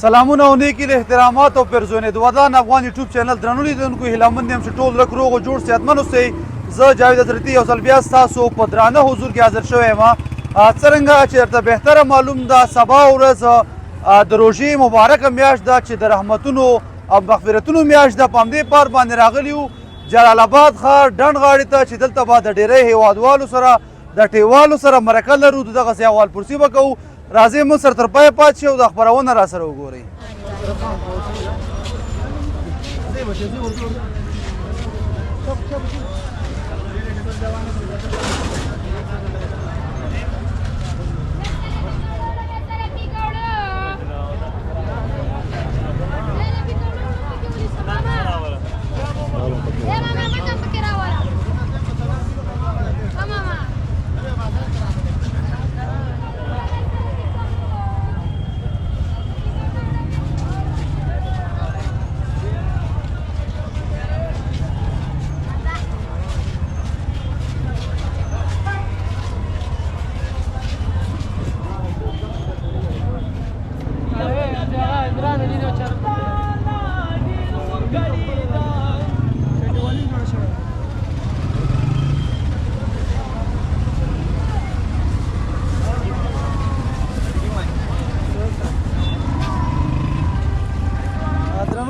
سلامونه او نیکي د احترامات او پرزونې د ودان افغان یوټیوب چینل درنو لیدونکو هیلهمند یم چې ټول لږ روغ او جوړ صحتمند اوسئ. زه جاوید حضرتي یو ځل بیا ستاسو په درانه حضور کې حاضر شوی یم. څرنګه چې درته بهتره معلوم ده سبا ورځ د روژې مبارکه میاشت ده چې د رحمتونو او مغفرتونو میاشت ده. په همدې پار باندې راغلي یو جلال آباد ښار ډنډ غاړې ته چې دلته به د ډېری هیوادوالو سره د ټیوالو سره مرکه لرو. د دغسې احوال پرسي به کوو. راځئ موږ سره تر پایه پاتې شئ او دا خپرونه را سره وګورئ.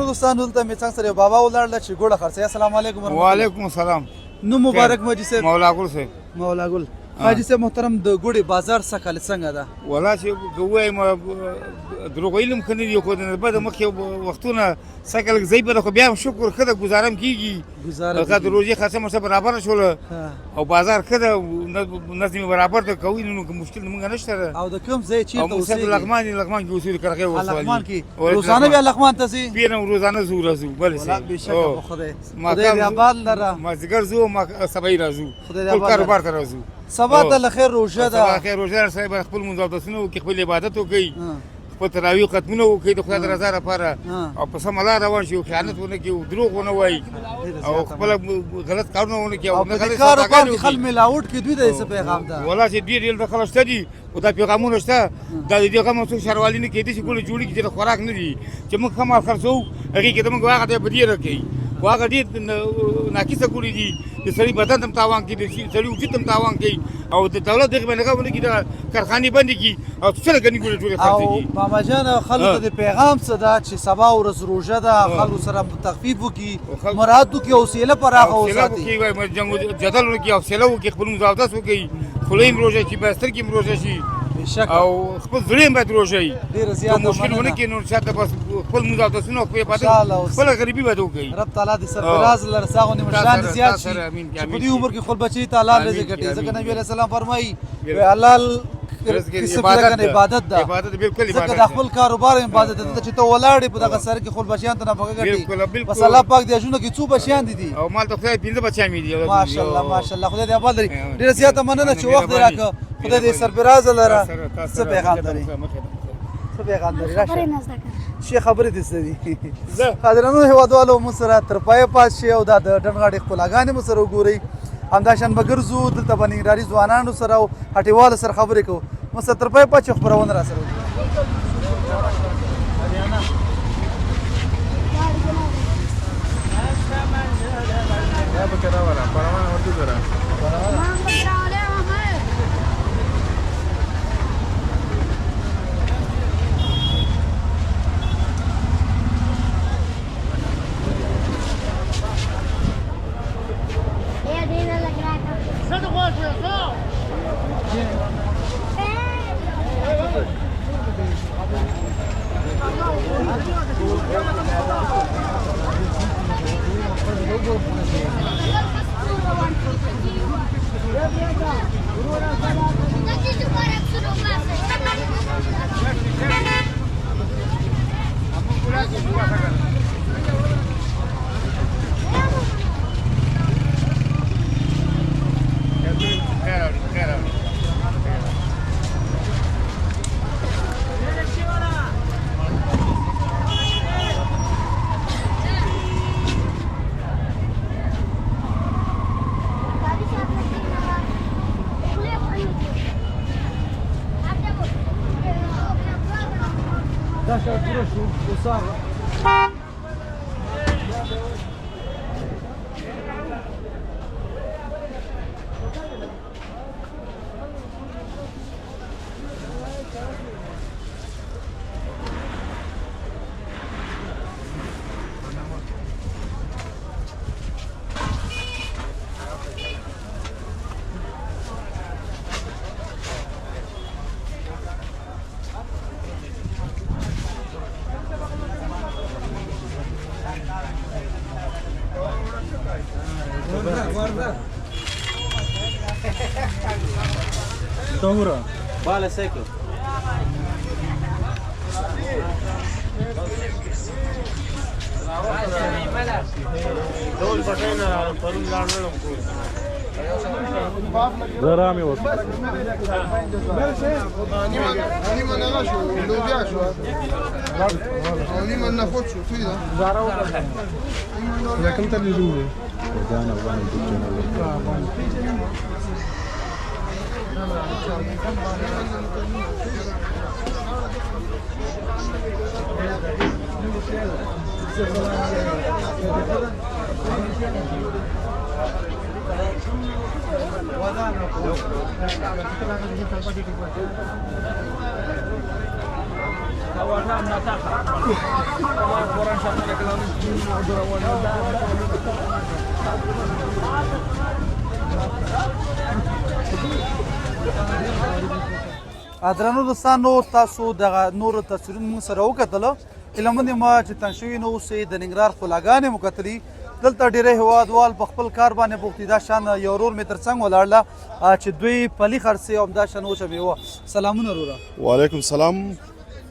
دوستانو دلته مې څنګ سره یو بابا ولاړله چې ګوړه خرڅوي. السلام علیکم. وعلیکم السلام. نوم مبارک مو حاجي صاحب. مولا ګل صاحب. مولا ګل. حاجي صاحب محترم د ګوړې بازار سږکال څنګه ده؟ والله چې ووایم دروغ ویلم ښه نه دي خو د بعد مخکې وختونه سږکال ضعیفه ده خو بیا هم شکر ښه ده ګزاره م کېږي. د روژې خرڅه مرڅه برابره شوله او بازار ښه ده نظم برابر ده کوي نو مشکل موږ نشته ده. او د کوم ځای چېرته اوسېږي؟ لغمان کې اوسېږو کرغې ولسوالي. لغمان کې روزانه بیا لغمان ته ځې؟ بیا نه روزانه ځو راځو بلې والله بېشکه په خدای دې آباد لره. مازدیګر ځو سبا یې راځو ټول کاروبار ته راځو. سبا ته له خیر روژه ده. سبا خیر روژه ده. سړی به خپل مونځ اودسونه وکړي خپل عبادت وکړي خپل تراویح ختمونه وکړي د خدای د رضا لپاره او په سمه لار روان شي. خیانت ونه کړي دروغ ونه وایي او خپل غلط کارونه ونه کړي. او په دې کاروبار کې خلک ملاوټ کې دوی د څه پیغام ده؟ والله چې ډېر ډېر خلک شته دي او دا پیغامونه شته دا د دې غم څوک شروالي نه کېدای شي ګوله جوړي چې د خوراک نه دي چې موږ ښه مال خرڅوو هغې کې د موږ هغه دی بدیره کوي خو هغه ډېر ناقصه ګولې دي د سړي بدن ته هم تاوان کوي د سړي وجود ته هم تاوان کوي او د دولت دغې باندې ونه کړي د کارخانې بندې کړي او څه ګڼې ګولې ټولې خرڅې کړي. او ماما جان خلکو ته د پیغام څه ده چې سبا ورځ روژه ده خلکو سره تخفیف وکړي مراعات وکړي حوصله پراخه وساتي جدل وکړي حوصله وکړي خپل مونځ اودس وکړي خوله یې روژه شي بستر کې روژه شي او خپل زړه یې باید روژه وي. ډېره زیاته مشکل ونه کړي نو شاته بس خپل مونځ اودسونه خپل عبادت خپله غریبي باید وکړي. رب تعالی دې سرفراز لره سا غوندې مشران دې زیات شي چې په دې عمر کې خپل بچي ته حلال رزق ګټي. ځکه نبي علیه السلام فرمایي حلال کسب عبادت ده. عبادت بالکل عبادت ده. خپل کاروبار عبادت ده چې ته ولاړې په دغه سر کې خپل بچیان ته نفقه ګټي. بس الله پاک دې اجونه کې څو بچیان دي او مال ته خدای 15 بچیان مې دي. ماشاءالله ماشاءالله خدای دې آباد لري. ډېره زیاته مننه چې وخت دې راکړه. خدای دې سرفراز لره. څه پیغام لري؟ څه پیغام لري؟ راشه شي خبرې دې څه دي؟ حاضرانو هیوادوالو مو سره تر پایه پاتې شئ او دا د ډنډ غاړې ښکلاګانې مو سره وګورئ. همداشان به ګرځو دلته به ننګرهاري ځوانانو سره او هټیوالو سره خبرې کوو. مو سره تر پایه پاتې شئ خپرونه را سره وکړو. Tamura. Vale, seco. Zarami was. نیمه نغه شو لوبیا شو او نیمه نخود شو توی ده لكن تلفزيون درنو دوستانو تاسو دغه نور تصویرونه موږ سره وکتل هیله ما چې تنګ شوي نه اوسئ د ننګرهار ښکلاګانې مو کتلي دلته ډېری هېوادوال په خپل کار باندې بوخت دي دا شان یو ورور مې تر څنګ ولاړله چې دوی پلي خرڅوي او همدا شان وچه میوه سلامونه وروره وعلیکم سلام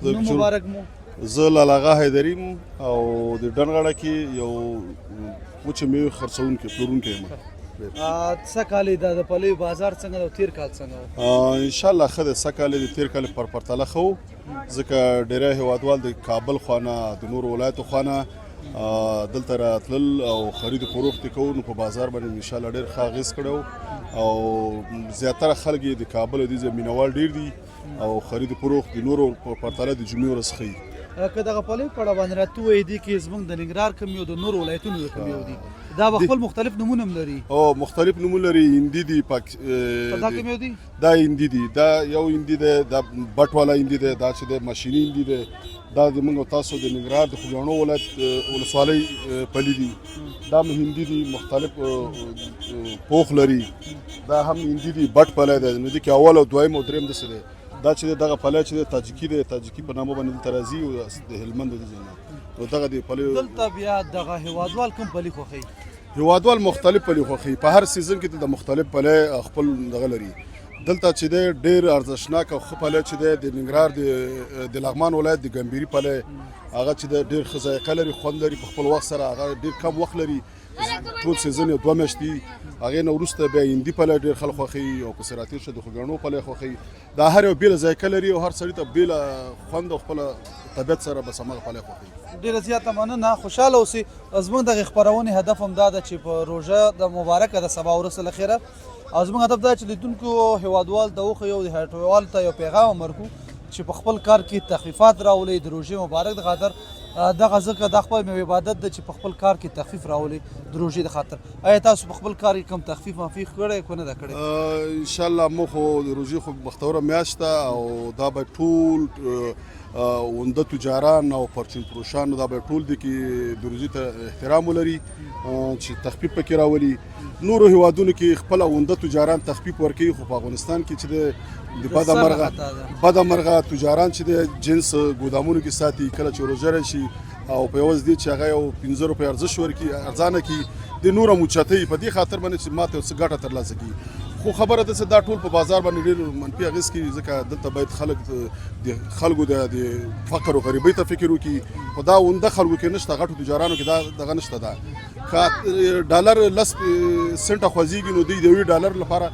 نوم مبارک مو زه لالاغا حیدري یم او د ډنډغړه کې یو وچه میوې خرڅوونکی پلورونکی یم څه کال دا د پلیو بازار څنګه او تیر کال څنګه انشاءالله ښه دی څه کال د تیر کال پر پرتله ښه و ځکه ډېری هېوادوال د کابل خوا نه د نورو ولایتو خوا نه دلته راتلل او خرید فروخت یې کوو نو په بازار باندې انشاءالله ډېر ښه اغېز کړی و او زیاتره خلک یې د کابل او دې ځای مینهوال ډېر دي او خرید فروخت د نورو په پرتله د جمعې ورځ ښه وي که دغه پلیو په اړه باندې راته ووایي دې کې زموږ د ننګرهار کم یو د نورو ولایتونو د کم یو دي دا به خپل مختلف نومونه هم لري او مختلف نومونه لري هندي دي دا کوم یو دي دا هندي دي دا یو هندي دی دا بټ والا هندي دی دا چې د ماشیني هندي دی دا د موږ تاسو د ننګرهار د خوږیاڼو ولایت ولسوالۍ پلي دي دا هم هندي دي مختلف پوخ لري دا هم هندي دي بټ پلی دی نو دې کې اول او دویم او دریم داسې دی دا چې دغه پلی چې دی تاجکي په نامه باندې دلته راځي او د هلمند د ځای نه نو دغه د پلی دلته بیا دغه هېوادوال کوم پلي خوښوي هېوادوال مختلف پلي خوښوي په هر سیزن کې د مختلف پلی خپل دغه لري دلته چې دی ډېر ارزښتناک او ښه پلی چې دی د ننګرهار د لغمان ولایت د ګمبیري پلی هغه چې دی ډېر ښه ذایقه لري خوند لري په خپل وخت سره هغه ډېر کم وخت لري ټول سیزن یې 2 میاشتې هغې نه وروسته بیا هندي پلی ډېر خلک خوښوي او پسې راتېر شه د خوږیاڼو پلی خوښوي دا هر یو بېله ذایقه لري او هر سړي ته بېله خوند او خپله طبیعت سره بس همغه پلی خوښوي ډېره زیاته مننه خوشحاله اوسئ زموږ دغې خپرونې هدف هم دا ده چې په روژه د مبارکه د سبا ورځ له خیره او زموږ هدف دا چې لیدونکو هېوادوال ته وښیو د هټویوالو ته یو پیغام هم ورکړو چې په خپل کار کې تخفیفات راولئ د روژې مبارک د خاطر دغه ځکه دا خپل مې عبادت ده چې په خپل کار کې تخفیف راولئ د روژې د خاطر آیا تاسو په خپل کار کې کوم تخفیف مافیف کړی که نه ده کړی انشاءالله موږ خو د روژې خو بختوره میاشت ده او دا به ټول ونده تجاران او پرچون فروشان دا به ټول دي کې د روژې ته احترام ولري چې تخفیف پکې راولي نورو هېوادونو کې خپل ونده تجاران تخفیف ورکوي خو په افغانستان کې چې د بده مرغه تجاران چې د جنس ګودامونو کې ساتي کله چې روژه راشي او په یوازې دې چې هغه یو 15 روپۍ ارزښت ورکړي ارزانه کړي د نور هم اوچتوي په دې خاطر باندې چې ماته څه ګټه ترلاسه کړي خو خبره ده چې دا ټول په بازار باندې ډېر منفي اغېز کوي ځکه دلته باید خلک د خلکو د فقر او غریبۍ ته فکر وکړي خو دا ونده خلکو کې نشته غټو تجارانو کې دا دغه نشته ده که ډالر 10 سنټه خوځېږي نو دوی د یوې ډالر لپاره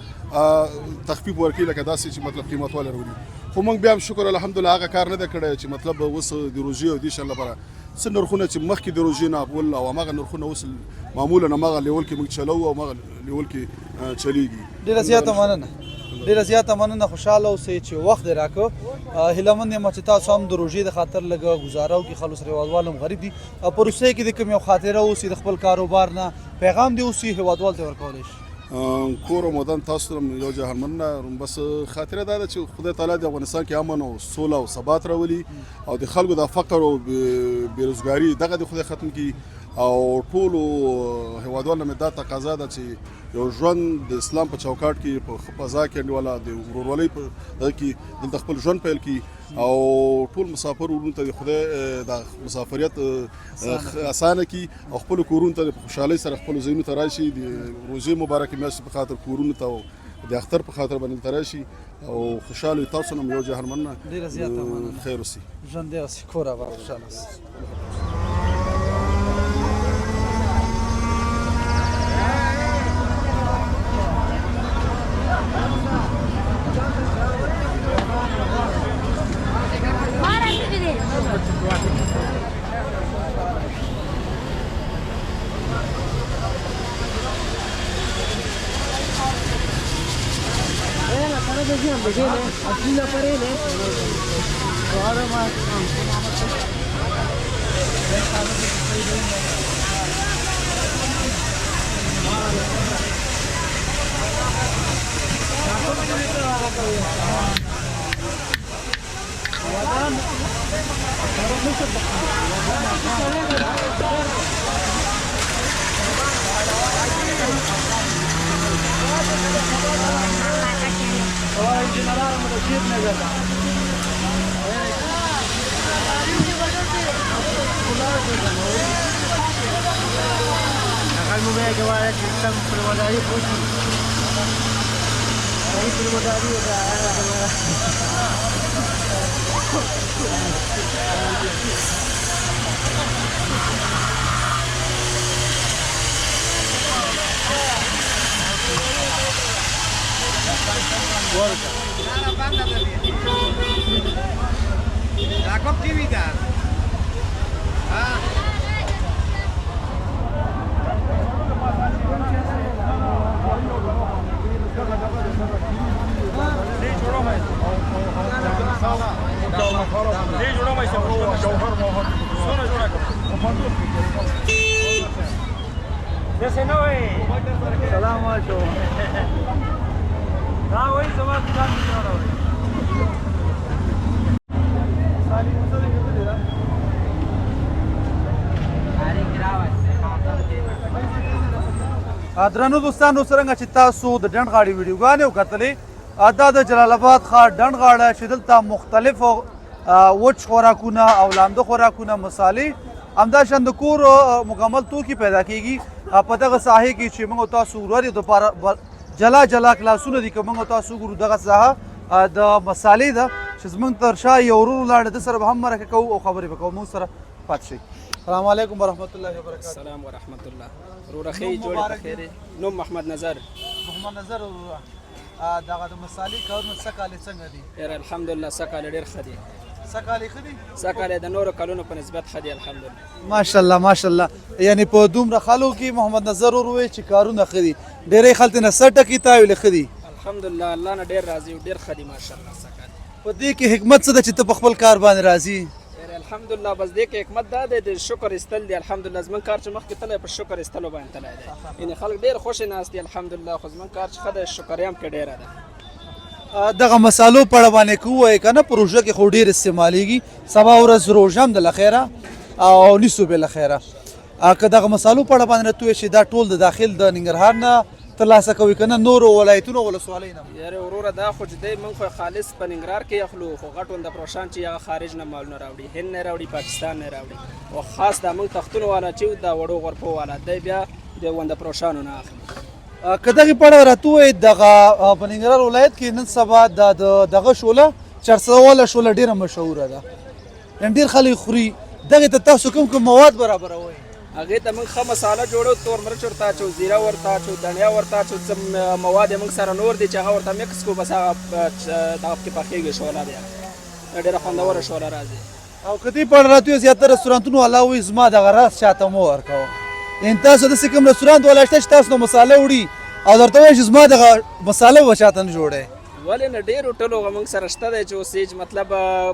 تخفیف ورکوي لکه داسې چې مطلب قیمت والا راولي خو موږ بیا هم شکر الحمدلله هغه کار نه دی کړی چې مطلب اوس د روژې او دې شیانو لپاره څه نرخونه چې مخکې د روژې نه اول او هماغه نرخونه اوس معمولا هماغه لیول کې موږ چلو او هماغه لیول کې چلیږي ډېره زیاته مننه ډېره زیاته مننه خوشحاله اوسئ چې وخت دې راکړ هیله مند یم چې تاسو هم د روژې د خاطر لږه ګزاره وکړي خلکو سره هېوادوال هم غریب دي په روسیې کې د کوم یو خاطره اوسي د خپل کاروبار نه پیغام دې اوسي هېوادوال ته ورکولی شي کور او مدن تاسو سره یو جهان مننه بس خاطره دا ده چې خدای تعالی د افغانستان کې امن او سوله او ثبات راولي او د خلکو د فقر او بیروزګاري دغه د خدای ختم کړي او ټولو هېوادوالو مې دا تقاضا ده چې یو ژوند د اسلام په چوکاټ کې په ښه فضا کې انډیواله د ورورولۍ په دغه کې دلته خپل ژوند پیل کړي او ټول مسافر ورونو ته د خدای د مسافریت اسانه کړي او خپلو کورونو ته په خوشحالۍ سره خپلو ځایونو ته راشي د روژې مبارکې میاشتې په خاطر کورونو ته او د اختر په خاطر باندې ته راشي او خوشحاله وي تاسو نه یو جهان مننه ډېره زیاته مننه خیر اوسي ژوندی اوسئ کور اباد خوشحاله اوسئ La actividad. سلام علیکم हाँ वही समाज درنو دوستانو څرنګه چې تاسو د ډنډ غاړې ویډیوګانې وکتلې دا د جلال آباد ښار ډنډ غاړه چې دلته مختلفو وچ خوراکونه او لامده خوراکونه مصالې همداشان د کور مکمل توکي پیدا کیږي په دغه ساحې کې چې موږ تاسو وروري د جلا جلا کلاسونه دي که موږ تاسو ګورو دغه ساحه د مصالې ده چې زموږ تر شا یو ورور ولاړ ده سره به هم مرکه کوو او خبرې به کوو موږ سره پاتې شئ السلام علیکم ورحمت الله وبرکاته السلام ورحمت الله ورخی جوړ بخیر نوم محمد نظر ورور دغه د مصالې کارونه څه کالې څنګه دي یاره الحمدلله څه کاله ډېر ښه دي څه کالې ښه دي څه کاله د نورو کلونو په نسبت ښه دي الحمدلله ماشاءالله ماشاءالله یعنی په دومره خلکو کې محمد نظر وروي چې کارونه ښه دي ډېری خلک نه 100 ټکي تا ویلې ښه دي الحمدلله الله نه ډېر راضي او ډېر ښه دي ماشاءالله څه کال په دې کې حکمت څه ده چې ته په خپل کار باندې راضي یاره الحمدلله بس دې کې حکمت دا دی د شکر ایستل دی الحمدلله زموږ کار چې مخکې تللی په شکر ایستلو باندې تللی دی یعنې خلک ډېر خوشې ناست دي الحمدلله خو زموږ کار چې ښه دی شکریه هم پرې ډېره ده دغه مسالو په اړه باندې که ووایې که نه په روژه کې خو ډېر استعمالیږي سبا ورځ روژه هم د لخیره او نیسو بې لخیره که دغه مسالو په اړه باندې راته ووایې چې دا ټول د داخل د ننګرهار نه ترلاسه کوي که نه نورو ولایتونو ولسوالیو نه یاره وروره دا خو چې دی موږ خو خالص په ننګرهار کې اخلو خو غټ ونده پروشان چې هغه خارج نه مالونه راوړي هند نه راوړي پاکستان نه راوړي او خاص دا موږ تختونو والا چې دا وړو غرفو والا دی بیا د ونده پروشانو نه اخلي که دغې په اړه راته ووایې دغه په ننګرهار ولایت کې نن سبا دغه شوله چرسواله شوله ډېره مشهوره ده یعنې ډېر خلک خوري دغې ته تاسو کوم کوم مواد برابروئ هغې ته موږ ښه مساله جوړو تور مرچ ورته اچو زیره ورته اچو دڼیا ورته اچو څه مواد یې موږ سره نور دي چې هغه ورته مکس کړو بس هغه دغه پکې پخېږي شوله دی ډېره خوندوره شوله راځي او که دې په اړه راته ووایې زیاتره رستورانتونو والا وایي زما دغه راز چاته مه ورکوه یعنې تاسو داسې کوم رستورانت والا شته چې تاسو نه مساله وړي او درته وایي چې زما دغه مساله به چاته نه جوړی ولې نه ډېر هوټل هغه موږ سره شته دی چې اوس یې مطلب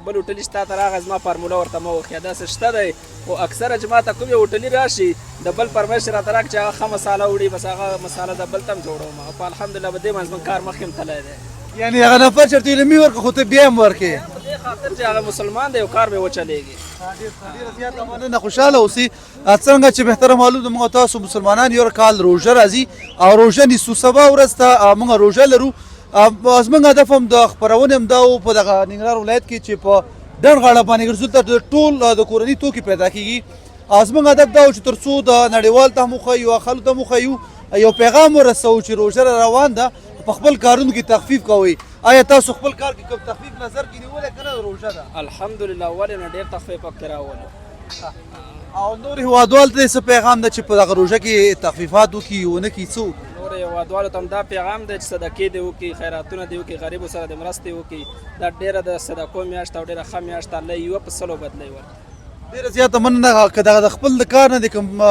بل هوټلي شته ته راغی زما فارموله ورته مه وښیه داسې شته دی خو اکثره چې ما ته کوم یو هوټلي راشي د بل فرمایش راته راکړي چې هغه ښه مساله وړي بس هغه مساله د بل ته هم جوړوم په الحمدلله په دې باندې زموږ کار مخکې هم تللی دی یعنې هغه نفر چېرته علمي ورکړه خو ته بیا هم ورکې په دې خاطر چې هغه مسلمان دی او کار مې وچلېږي ډېره زیاته مننه خوشحاله اوسئ څرنګه چې بهتره معلوم ده موږ تاسو مسلمانان یو کال روژه راځي او روژه نیسو سبا ورځ ته موږ روژه لرو زموږ هدف هم د خپرونې هم دا و په دغه ننګرهار ولایت کې چې په ډنډ غاړه باندې ګرځو ته ټول د کورني توکي پیدا کېږي زموږ هدف دا و چې تر څو د نړیوال ته هم وښیو او خلکو ته هم وښیو یو پیغام ورسوو چې روژه روان ده په خپل کارونو کې تخفیف کوئ آیا تاسو خپل کار کې کوم تخفیف نظر کې نیولی که نه روژه ده الحمدلله ولې نه ډېر تخفیف پکې راولو او نور هیوادوالو ته څه پیغام ده چې په دغه روژه کې تخفیفات وکړي ونه کړي څه وکړي نور هیوادوالو ته هم دا پیغام دی چې صدقې دې وکړي خیراتونه دې وکړي غریبو سره د مرستې وکړي دا ډېره د صدقو میاشت او ډېره ښه میاشت الله یوه په سلو بدلی ورکړي ډېره زیاته مننه که دغه د خپل د کار نه د کوم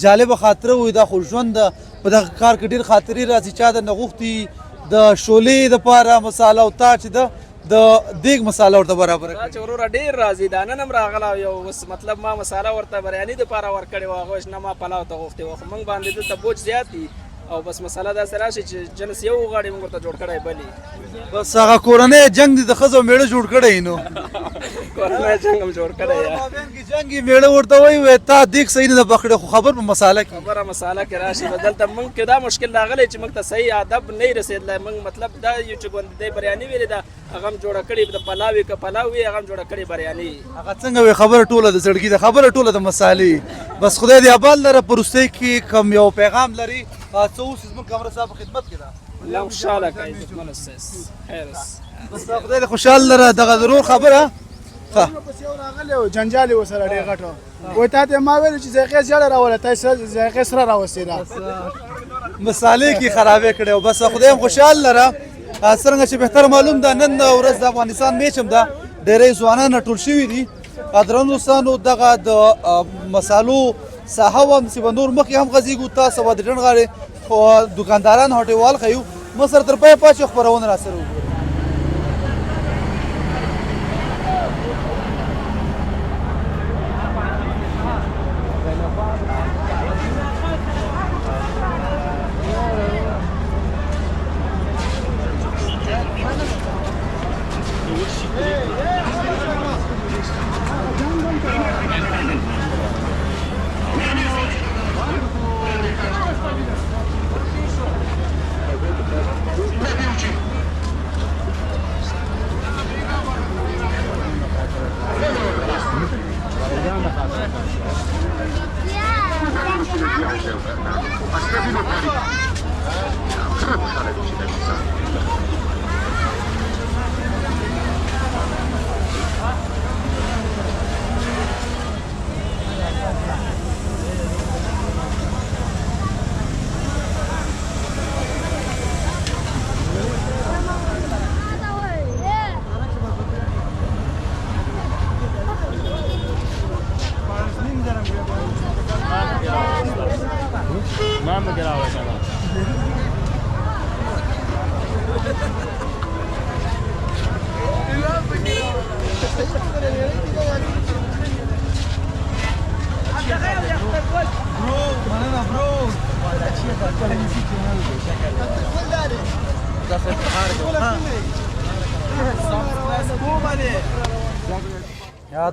جالبه خاطره وي دا خو ژوند ده په دغه کار کې ډېر خاطرې راځي چا درنه غوښتي د شولې دپاره مساله او تا چې ده د دیګ مساله ورته برابره دا چې وروره ډېر راځي دا نن هم راغلی یو اوس مطلب ما مساله ورته بریاني دپاره ورکړې وه هغه نه ما پلاو ته غوښتې وه خو موږ باندې دلته بوج زیات دي او بس مساله داسې راشي چې جنس یو وغواړي موږ ورته جوړ کړی بلي بس هغه کورنۍ جنګ دي د ښځو میړه جوړ کړی نو کورنۍ جنګ هم جوړ کړی یا جنګ یې میړه ورته وایي تا دیګ صحیح نه ده پکړی خو خبر په مساله کې خبره مساله کې راشي به دلته موږ کې دا مشکل راغلی چې موږ ته صحیح ادب نه رسېدلی موږ مطلب دا یو چې ګوندې بریاني ویلې ده هغه هم جوړه کړې د پلاو وي که پلاو وي هغه هم جوړه کړې بریاني هغه څنګه وي خبره ټوله د زړګي ده خبره ټوله د مسالې بس خدای دې آباد لره په وروستۍ کې کوم یو پیغام لري څه اوس زموږ کمره صاحب په خدمت کې ده الله خوشحاله کړئ عزتمن استاذ خیر بس خدای دې خوشحال لره دغه ضرور خبره ښه پس یو راغلی و جنجال یې ورسره ډېر غټ و وایي تا ته ما ویلو چې ذایقې زیاړه راوله تا ذایقې سره راوستې ده مسالې کې خرابې کړې او بس خدای هم خوشحال لره څرنګه چې بهتر معلوم ده نن ورځ د افغانستان میچ هم ده ډېری ځوانان ټول شوي دي درنو دوستانو دغه د مسالو ساحه وه همداسې به نور مخکې هم غځېږو تاسو به د ډنډ غاړې دوکانداران هټیوال ښیو موږ سره تر پایه پاتې خپرونه را سره وګورئ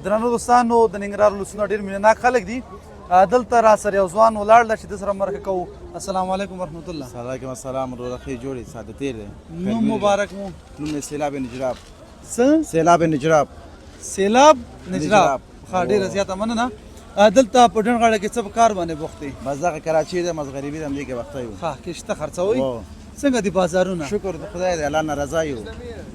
درنو دوستانو د ننګرهار ولسونه ډېر مینهناک خلک دي دلته را سره یو ځوان ولاړ ده چې د سره مرکه کوو السلام علیکم ورحمت الله وعلیکم السلام ورحمۃ اللہ جوړې ساده تیر دی نوم مبارک مو نوم یې سیلاب نجراب څه سیلاب نجراب سیلاب نجراب ښه ډېره زیاته مننه دلته په ډنډ غاړه کې څه په کار باندې بوخت دی بس دغه کراچي دی مز غریبي د همدې کې وخته یو ښه کشته خرڅوئ څنګه دي بازارونه شکر د خدای دی الله نه رضا یو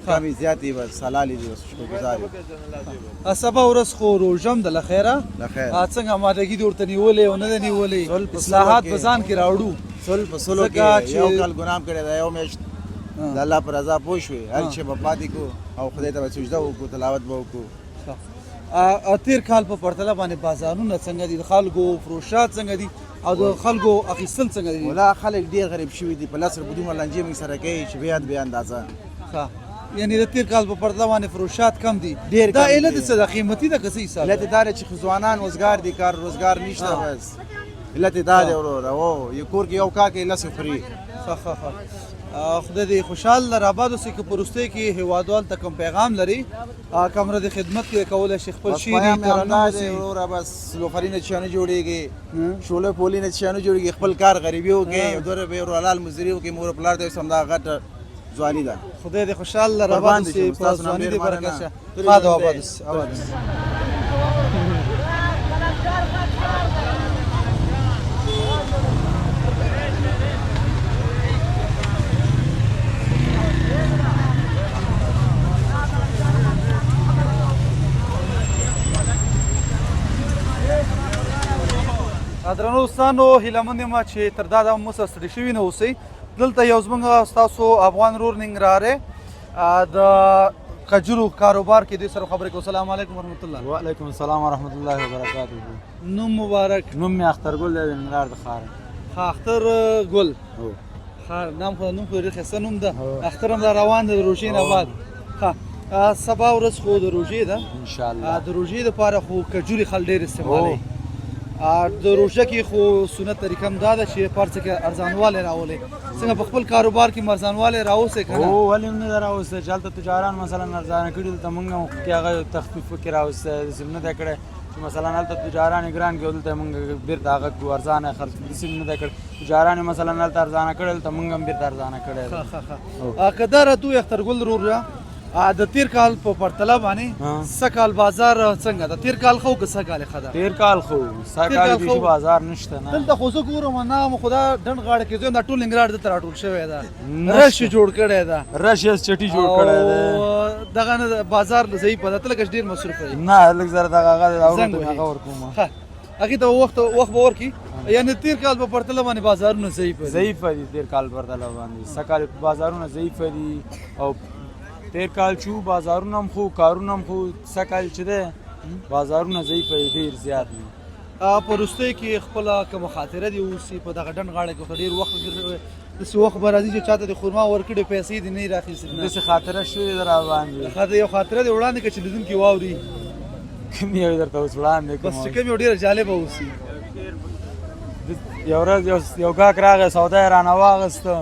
کمی زیاتې بس حلالې دي بس شکر ګزار یو سبا ورځ خو روژه هم ده له خیره لخیر څنګه آمادګي دې ورته نیولې او نه ده نیولې اصلاحات په ځان کې راوړو سل په سلو کې یو کال ګناه کړی دی یو میاشت د الله پر رضا پوه شوې هر شی به پاتې کړو او خدای ته به سجده وکړو تلاوت به وکړو تیر کال په پرتله باندې بازارونه څنګه دي د خلکو فروشات څنګه دي او د خلکو اخیستل څنګه دي ولا خلک ډېر غریب شوي دي په لاس ربودونه لانجې موږ سره کوي چې بیا اندازه ښه یعنی د تیر کال په پرتله باندې فروشات کم دي ډېر دا کم علت دي. څه ده قیمتي ده که څه حساب علت دا دی چې ځوانان وزګار دي کار روزګار نشته بس علت دا دی وروره او یو کور کې یو کار کې لس خوري ښه ښه ښه خدای دې خوشحال لر آباد اوسئ که په وروستۍ کې هیوادوال ته کوم پیغام لري کمره د خدمت کې کولی شي خپل بس شعري پیغام یې ترانه همدا دی وسي. وروره بس لوفري نه چې نه جوړېږي شوله پولي نه چې نه جوړېږي خپل کار غریبي وکړي 2 روپۍ ورو حلال مزدوري وکړي مور پلار ته همدا غټه ځواني ده خدای دې خوشحال لر آباد قربان دي اوسئ شم، په ستاسو ځواني نه دې مهربانه برکت شه نه. آباد اوسئ آباد اوسئ. درنو دوستانو هیله مند یم چې تر دا دمه مو سره ستړي شوي نه اوسئ دلته یو زموږ ستاسو افغان رور ننګرهاری د کجورو کاروبار کې دوی سره خبرې کوو. السلام علیکم ورحمت الله. وعلیکم السلام ورحمت الله وبرکاته. نوم مبارک. نوم مې اخترګل دی د ننګرهار د ښار. اختر ګل هو ښار نام خو ډېر ښایسته نوم ده. اختر هم دا روان دی د روژې نه بعد. ښه سبا ورځ خو د روژې ده انشاءالله. د روژې دپاره خو کجوري خلک ډېر استعمالوي. د روژه کې خو سنت طریقه هم دا ده چې په هر څه کې ارزانوالی راولئ. څنګه په خپل کاروبار کې ارزانوالی راوسئ که نه؟ هو ولې نه ده راوستی چې هلته تجاران مثلا ارزانه کړي دلته موږ هم کې هغه تخفیف وکړي راوستی داسې نه دی کړی چې مثلا هلته تجاران یې ګران کړي او دلته یې موږ بیرته هغه کړو ارزانه خرڅ کړو داسې نه دی کړی تجاران یې مثلا هلته ارزانه کړی دلته موږ هم بیرته ارزانه کړی ښه ښه ښه که دا راته ووایې اخترګل ورور د تیر کال په پرتله باندې څه کال بازار څنګه ده؟ تیر کال خو که څه کال ښه ده؟ تیر کال خو څه کال بیخي بازار نشته نه. دلته خو زه ګورم نه خو دا ډنډ غاړه کې زه دا ټول ننګرهار دلته راټول شوی ده رش یې جوړ کړی ده رش یې چټي جوړ کړی دی او دغه نه بازار ضعیفه ده ته لږ ډېر مصروف یې نه لږ زره دغه هغه ته هغه ورکوم ښه هغې ته وخت به ورکړي یعنې تیر کال په پرتله باندې بازارونه ضعیفه دي تیر کال پرتله باندې څه کال بازارونه ضعیفه دي او تیر کال چې بازارونه هم خو کارونه هم خو څه کال چې دی بازارونه ضعیفه دي ډېر زیات دي. په وروستۍ کې خپله کومه خاطره دې اوسي په دغه ډنډ غاړه کې خو ډېر وخت داسې وخت به راځي چې چاته دې خرما ورکړې پیسې دې نه یې راخیستې داسې خاطره شوې ده راباندې یو خاطره دې وړاندې کړه چې لیدونکي واوري کوم یو درته اوس وړاندې بس چې کوم یو ډېره جالبه اوسي. یو ورځ یو ګاک راغی سودا یې رانه واخېسته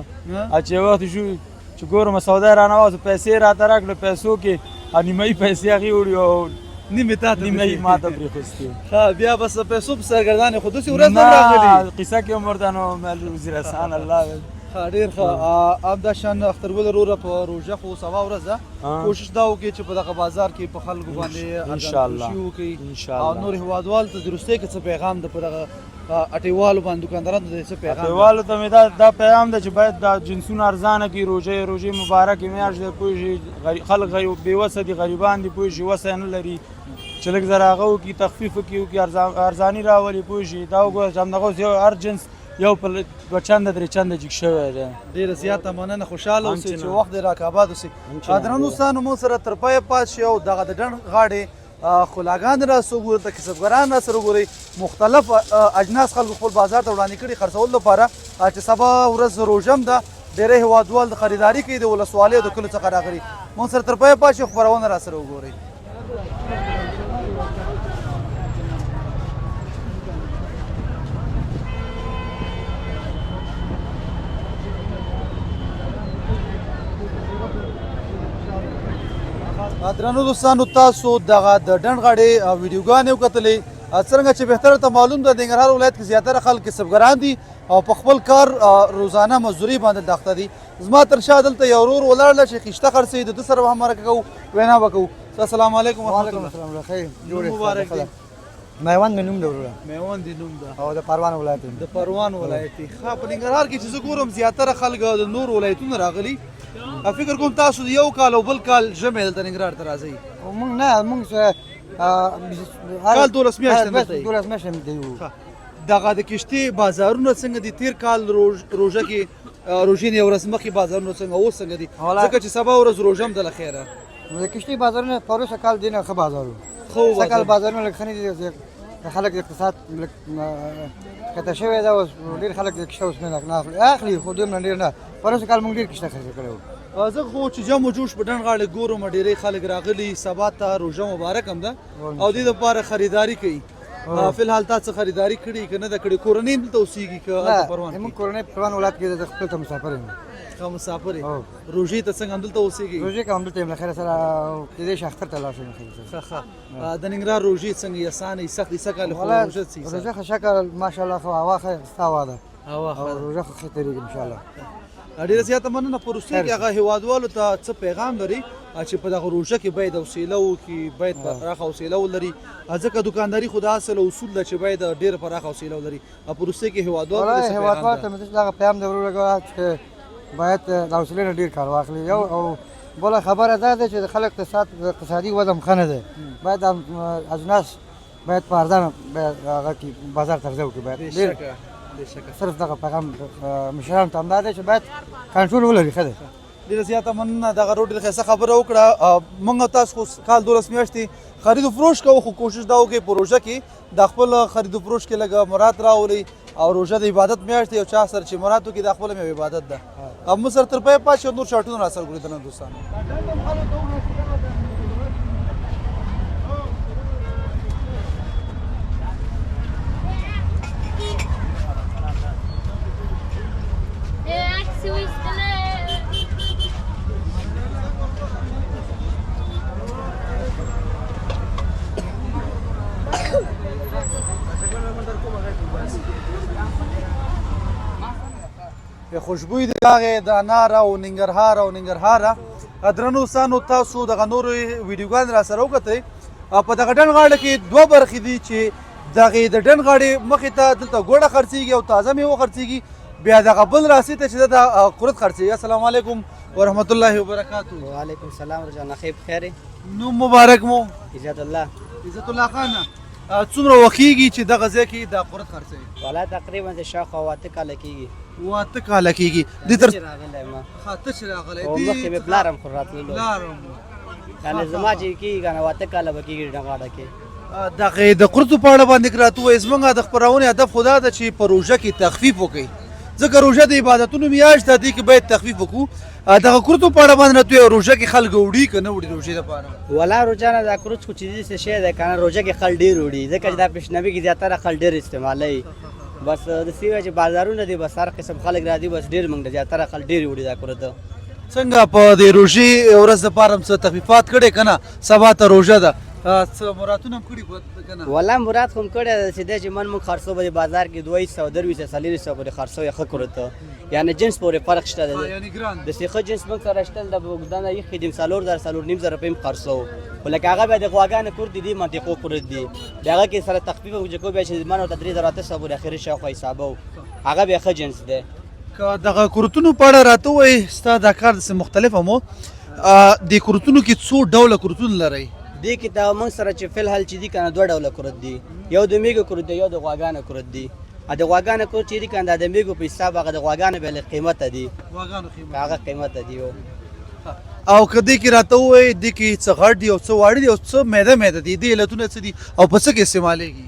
چې یو وخت شو چې ګورم سودا یې رانه واخېسته پیسې یې راته راکړې پیسو کې نیمایي پیسې هغې وړي او نیمې تا ته نیمایي ما ته پرېښوستې. ښه بیا بس پیسو په سرګردانې خو داسې ورځ هم راغلي قصه کې هم ورته نو وزیر احسان الله ښه ډېر ښه همداشان اخترګل وروره په روژه خو سبا ورځ ده کوشش دا وکړئ چې په دغه بازار کې په خلکو باندې ارزانفروشي وکړئ او نور هېوادوالو ته د وروستۍ کې څه پیغام ده په دغه اټیوالو باندې دوکاندارانو ته څه پیغام اټیوالو ته مې دا پیغام ده چې باید دا جنسونه ارزانه کړي روژې مبارکې میاشت دی پوه شي خلک بېوسه دي غریبان دي پوه شي وسه یې نه لري چې لږ زر هغه وکړي تخفیف وکړي ارزاني راولي پوه شي دا وګوره چې همدغه اوس یو هر جنس یو په 2 چنده 3 چنده جګ شوی دی. ډېره زیاته مننه خوشحاله اوسئ چې وخت دې راکه آباد اوسئ. درنو دوستانو مو سره تر پایه پات شي او دغه د ډنډ غاړې خلاګان راسو ګورئ ته کسبګران راسره وګورئ مختلف اجناس خلکو خپل بازار ته وړاندې کړي خرڅولو لپاره چې سبا ورځ روژه هم ده ډېری هېوادوال د خریداري کوي د ولسوالۍ او د کلیو څخه راغلي. مو سره تر پایه پات شي خپرونه راسره وګورئ. درنو دوستانو تاسو دغه د ډنډ غاړې ویډیوګانې وکتلې څرنګه چې بهتره ته معلوم ده د ننګرهار ولایت کې زیاتره خلک کسبګران دي او په خپل کار روزانه مزدوري باندې داخته دي. زما تر شا دلته یو ورور ولاړ ده چې خیشته خرڅوي د ده سره به هم مرکه کوو وینا به کوو. السلام علیکم ورحمت الله. نوم مبارک دی. میوند مې نوم دی وروره. میوند دې نوم ده او د پروان ولایت د پروان ولایت ښه په ننګرهار کې چې زه ګورم زیاتره خلک د نور ولایتونو راغلي فکر کوم تاسو یو کال او بل کال ژمی دلته ننګرهار ته راځئ. موږ نه موږ کال 12 میاشتې دلته یو 12 میاشتې دلته یو. دغه د کشتۍ بازارونه څنګه دي؟ تیر کال روژه کې روژې نه یو ورځ مخکې بازارونه څنګه اوس څنګه دي؟ ځکه چې سبا ورځ روژه هم ده له خیره. د کشتۍ بازارونه په وروسته کال دی نه ښه بازار و. ښه کال بازارونه لږ ښه نه دي د خلک اقتصاد کته شوی ده اوس ډېر خلک د کشته اوس نه اخلي خو دومره ډېر نه په وروسته کال موږ ډېر کشته خرڅه کړې وه. زه خو چې جمع جوش په ډنډ غاړې ګورم ډېری خلک راغلي سبا ته روژه مبارک هم ده او دې دپاره خریداري کوي فلحال تا څه خریداري کړې که نه ده کړې کورنۍ دلته اوسېږي که هلته پروان زموږ کورنۍ پروان ولایت کې د خپل ته مسافر یم ښه مسافر یې روژې ته څنګه همدلته اوسېږي روژې کوم دلته یم له خیره سره کېدای شي اختر ته لاړ شم ښه ښه د ننګرهار روژې څنګه یې اسانه سختې څه کال خو روژه څه روژه ښه شکل ماشاءالله خو هوا ښه ستا هوا ده هوا ښه روژه ښه تېرېږي انشاءالله ډېره زیاته مننه په وروستۍ کې هغه هېوادوالو ته څه پیغام لري چې په دغه روژه کې باید حوصله وکړي باید پراخه حوصله ولري ځکه دوکانداري خو د اصل اصول ده چې باید ډېره پراخه حوصله ولري په وروستۍ کې هېوادوالو ته څه هېوادوالو ته مې دغه پیغام دی ورولګوه چې باید د حوصلې نه ډېر کار واخلي یو او بله خبره دا ده چې د خلک اقتصادي وضع ښه نه دی باید اجناس باید په ارزانه هغه کې بازار ته عرضه وکړي باید ډېر صرف دغه پیغام مشرانو ته همدا دی چې باید کنټرول ولري ښه دی ډېره زیاته مننه دغه روډ ډېره ښایسته خبره وکړه موږ او تاسو خو کال 12 میاشتې خرید و فروش کوو خو کوشش دا وکړئ په روژه کې د خپل خرید و فروش کې لږه مراد راولئ او روژه د عبادت میاشت دی او چا سره چې مراد وکړي دا خپله هم یو عبادت ده موږ سره تر پایه پاتې شئ نور شارټونه را سره ګورئ درنه دوستانو خوشبوی د هغې د انار او ننګرهاره درنو دوستانو تاسو دغه نورو ویډیوګانې را سره وکتئ په دغه ډنډ غاړه کې دوه برخې دي چې دغې د ډنډ غاړې مخې ته دلته ګوړه خرڅېږي او تازه میوه خرڅېږي بیا دغه بل راسي ته چې د قرت خرڅېږي السلام علیکم ورحمت الله وبرکاتو وعلیکم السلام رجانا خیب خیر نوم مبارک مو عزت الله خان څومره وخت کېږي چې دغه ځای کې د قرت خرڅوي والا تقریبا د شاوخوا 8 کاله کېږي 8 کاله کېږي دې تر راغلی ما ته چې راغلی او مخکې مې پلارم خو راتللو یعنې زما چې کېږي که نه 8 کاله به کېږي ډنډغاړه کې دغه د قرتو په اړه باندې راته ووایې زموږ د خپرونې هدف خو دا ده چې په روژه کې تخفیف وکړئ ځکه روژه د عبادتونو میاشت ده دې کې باید تخفیف وکړو دغه قرتو په اړه باندې راته ووایې روژه کې خلک وړي که نه وړي روژې دپاره ولا روژه نه دا قرت خو چې داسې شی دی که نه روژه کې خل ډېر وړي ځکه چې دا پیشنبي کې زیاتره خل ډېر استعمالوي بس داسې وایي چې بازارونه دي بس هر قسم خلک راځي بس ډېر موږ زیاتره خل ډېر وړي دا قرت څنګه په دې روژې ورځ دپاره هم څه تخفیفات کړی که نه سبا ته روژه ده څه مرادونه هم کړي که نه والله مراد خو هم کړی ده چې دی چې من موږ خرڅو به بازار کې 200 200 400 پورې خرڅو یې ښه کړو ته یعنې جنس پورې فرق شته دی داسې ښه جنس موږ سره شته د اوږدانه ایښي دي 4,000 4,500 روپۍ هم خرڅو خو لکه هغه بیا د غواګانو کور دي دي منطقو قرت دي د هغه کې سره تخفیف او جکو بیا چې من ورته 3,800 پورې اخري شاوخوا حسابو هغه بیا ښه جنس دی که دغه قرتونو په اړه راته ووایې ستا دا کار داسې مختلف هم و دې قرتونو کې څو ډوله قرتونه لرئ دې کې دا موږ سره چې فلحال چې دي که نه 2 ډوله قرت دي یو د میږو قرت دی یو د غواګانو قرت دي د غواګانو قرت چې دي که نه د میږو په حساب هغه د غواګانو بیا لږ قیمته دي هغه قیمته دي او که دې کې راته ووایې دې کې څه غټ دي او څه واړه دي او څه میده دي دې علتونه څه دي او په څه کې استعمالېږي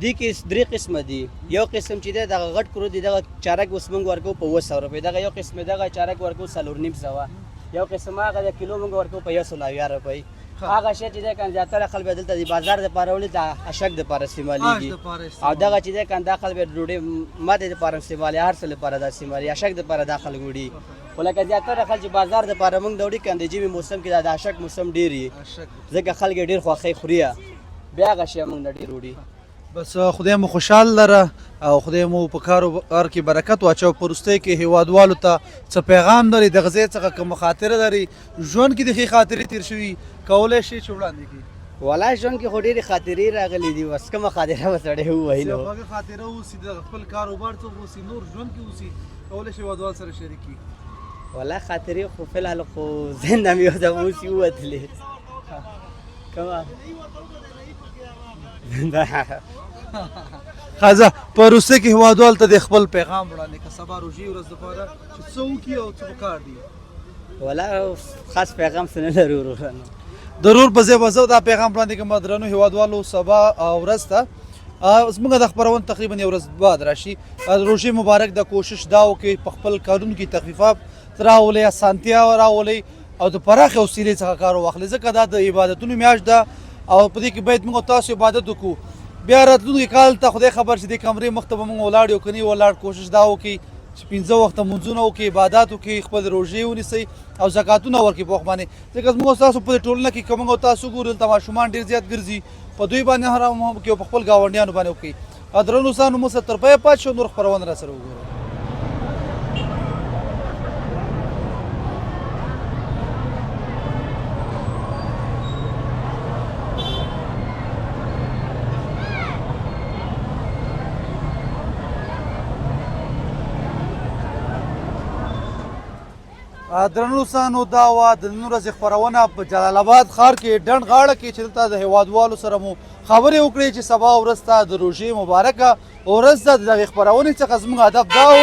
دې کې 3 قسمه دي یو قسم چې دی دغه غټ قرت دی دغه چارک اوس موږ ورکوو په 200 روپۍ دغه یو قسم دغه چارک ورکوو 4,500 یو قسم هغه د کیلو موږ ورکوو په 100 روپۍ هغه شی چې دی که زیاتره خلک به دلته د بازار دپاره وړي د اشک دپاره استعمالېږي او دغه چې دی که دا خلک به ډوډۍ ماتې دپاره استعمالي هر څه لپاره دا استعمالي اشک دپاره دا خلک وړي خو لکه زیاتره خلک چې بازار دپاره موږ د وړي که د ژمي موسم کې دا د اشک موسم ډېر وي ځکه خلک یې ډېر خوښوي خوري بیا هغه شی موږ نه ډېر وړي بس خدای مو خوشحال لره او خدای مو په کاروبار کې برکت واچو په وروستۍ کې هیوادوالو ته څه پیغام لري دغه ځای څخه کومه خاطره لري ژوند کې د ښې خاطرې تېر شوي کولی شي چې وړاندې کړي والله ژوند کې خو ډېرې خاطرې راغلي دي بس کومه خاطره به سړی ووایي نو هغه خاطره اوسي د خپل کاروبار څخه اوسي نور ژوند کې اوسي کولی شي هیوادوال سره شریک کړي والله خاطرې خو فلحال خو ذهن نه مې یو دم اوسي ووتلې کومه خازه په وروستۍ کې هیوادوال ته د خپل پیغام وړاندې که سبا روژې ورځ دپاره چې څه وکړي او څه پکار دي والله خاص پیغام څه نه لرو وروره ضرور په ځای به زه دا پیغام وړاندې کوم درنو هیوادوالو سبا ورځ ته زموږ د خپرونې تقریبا یو ورځ بعد راشي روژې مبارک د کوشش دا وکړي په خپل کارونو کې راولئ اسانتیا راولئ او د پراخې وسیلې څخه کار واخلئ ځکه دا د عبادتونو میاشت ده او په دې کې باید موږ تاسو عبادت وکړو. بیا راتلونکي کال ته خدای خبر چې دې کمرې مخ ته به موږ ولاړ یو که نه ولاړ کوشش دا وکړي چې 15 وخته مونځونه وکړي عبادات وکړي خپل روژې ونیسئ او زکاتونه ورکړي په وخت باندې ځکه زموږ ستاسو په دې ټولنه کې که موږ تاسو ګورو دلته ماشومان ډېر زیات ګرځي په دوی باندې حرام هم وکړي او په خپل ګاونډیانو باندې وکړي. او درنو دوستانو موږ سره تر پایه پاتې شو نور خپرونه را سره وګورئ. درنو دوستانو دا وه د نن ورځې خپرونه په جلال آباد ښار کې ډنډ غاړه کې چې دلته د هیوادوالو سره مو خبرې وکړې چې سبا ورځ ته د روژې مبارکه ورځ ده. د دغې خپرونې څخه زموږ هدف دا و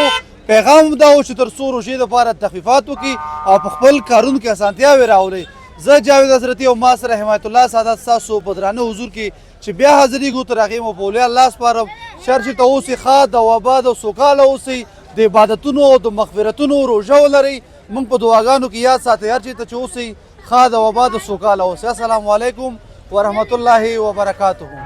پیغام دا و چې تر څو روژې دپاره تخفیفات وکړي او په خپل کارونو کې اسانتیاوې راولئ. زه جاوید حضرتي او ما سره حمایت الله سعادت ستاسو په درانه حضور کې چې بیا حاضرېږو تر هغې مو په اولیا الله سپارم. شر چېرته اوسئ ښاد او آباد او سوکاله اوسئ د عبادتونو او د مغفرتونو روژه ولرئ. موږ په دعاګانو کې یاد ساتئ هر چېرته چې اوسئ ښاد او آباد او سوکاله اوسئ. السلام علیکم ورحمت الله وبرکاته.